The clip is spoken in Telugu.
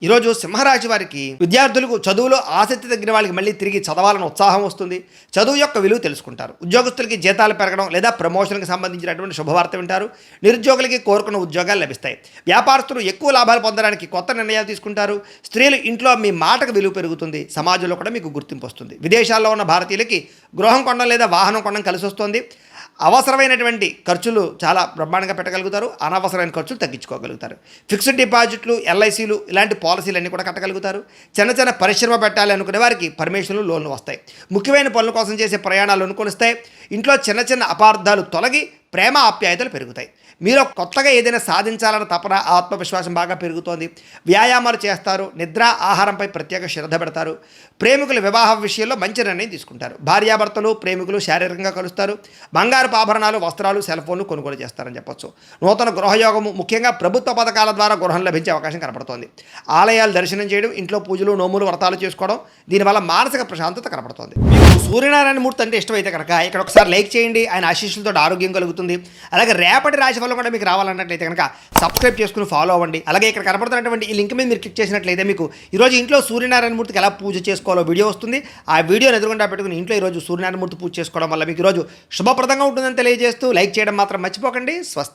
ఈరోజు సింహరాశి వారికి విద్యార్థులకు చదువులో ఆసక్తి తగ్గిన వాళ్ళకి మళ్ళీ తిరిగి చదవాలని ఉత్సాహం వస్తుంది. చదువు యొక్క విలువ తెలుసుకుంటారు. ఉద్యోగస్తులకి జీతాలు పెరగడం లేదా ప్రమోషన్కి సంబంధించినటువంటి శుభవార్త వింటారు. నిరుద్యోగులకి కోరుకున్న ఉద్యోగాలు లభిస్తాయి. వ్యాపారస్తులు ఎక్కువ లాభాలు పొందడానికి కొత్త నిర్ణయాలు తీసుకుంటారు. స్త్రీలు ఇంట్లో మీ మాటకు విలువ పెరుగుతుంది. సమాజంలో కూడా మీకు గుర్తింపు వస్తుంది. విదేశాల్లో ఉన్న భారతీయులకి గృహం కొనడం లేదా వాహనం కొనడం కలిసి వస్తుంది. అవసరమైనటువంటి ఖర్చులు చాలా బ్రహ్మాండంగా పెట్టగలుగుతారు. అనవసరమైన ఖర్చులు తగ్గించుకోగలుగుతారు. ఫిక్స్డ్ డిపాజిట్లు, ఎల్ఐసీలు ఇలాంటి పాలసీలన్నీ కూడా కట్టగలుగుతారు. చిన్న చిన్న పరిశ్రమ పెట్టాలి అనుకునే వారికి పర్మిషన్లు, లోన్లు వస్తాయి. ముఖ్యమైన పనుల కోసం చేసే ప్రయాణాలు అనుకొనిస్తాయి. ఇంట్లో చిన్న చిన్న అపార్థాలు తొలగి ప్రేమ ఆప్యాయతలు పెరుగుతాయి. మీరు కొత్తగా ఏదైనా సాధించాలన్న తపన, ఆత్మవిశ్వాసం బాగా పెరుగుతోంది. వ్యాయామాలు చేస్తారు. నిద్ర, ఆహారంపై ప్రత్యేక శ్రద్ధ పెడతారు. ప్రేమికుల వివాహ విషయంలో మంచి నిర్ణయం తీసుకుంటారు. భార్యాభర్తలు, ప్రేమికులు శారీరకంగా కలుస్తారు. బంగారపు ఆభరణాలు, వస్త్రాలు, సెల్ ఫోన్లు కొనుగోలు చేస్తారని చెప్పొచ్చు. నూతన గృహయోగము, ముఖ్యంగా ప్రభుత్వ పథకాల ద్వారా గృహం లభించే అవకాశం కనపడుతోంది. ఆలయాలు దర్శనం చేయడం, ఇంట్లో పూజలు, నోములు, వ్రతాలు చేసుకోవడం, దీనివల్ల మానసిక ప్రశాంతత కనపడుతోంది. మీకు సూర్యనారాయణ మూర్తి అంటే ఇష్టమైతే కనుక ఇక్కడ ఒకసారి లైక్ చేయండి. ఆయన ఆశీస్సులతో ఆరోగ్యం కలుగుతుంది. అలాగే రేపటి రాశి ఫలం కూడా మీకు రావాలన్నట్లయితే కనుక సబ్స్క్రైబ్ చేసుకుని ఫాలో అవ్వండి. అలాగే ఇక్కడ కనపడుతున్నటువంటి ఈ లింక్ మీద మీరు క్లిక్ చేసినట్లయితే మీకు ఈరోజు ఇంట్లో సూర్యనారాయణ మూర్తికి ఎలా పూజ చేసుకోవాలో వీడియో వస్తుంది. ఆ వీడియోని ఎదురుగుండా పెట్టుకుని ఇంట్లో ఈరోజు సూర్యనారాయణ మూర్తి పూజ చేసుకోవడం వల్ల మీకు ఈరోజు శుభప్రదంగా ఉంటుందని తెలియజేస్తూ లైక్ చేయడం మాత్రం మర్చిపోకండి. స్వస్తి.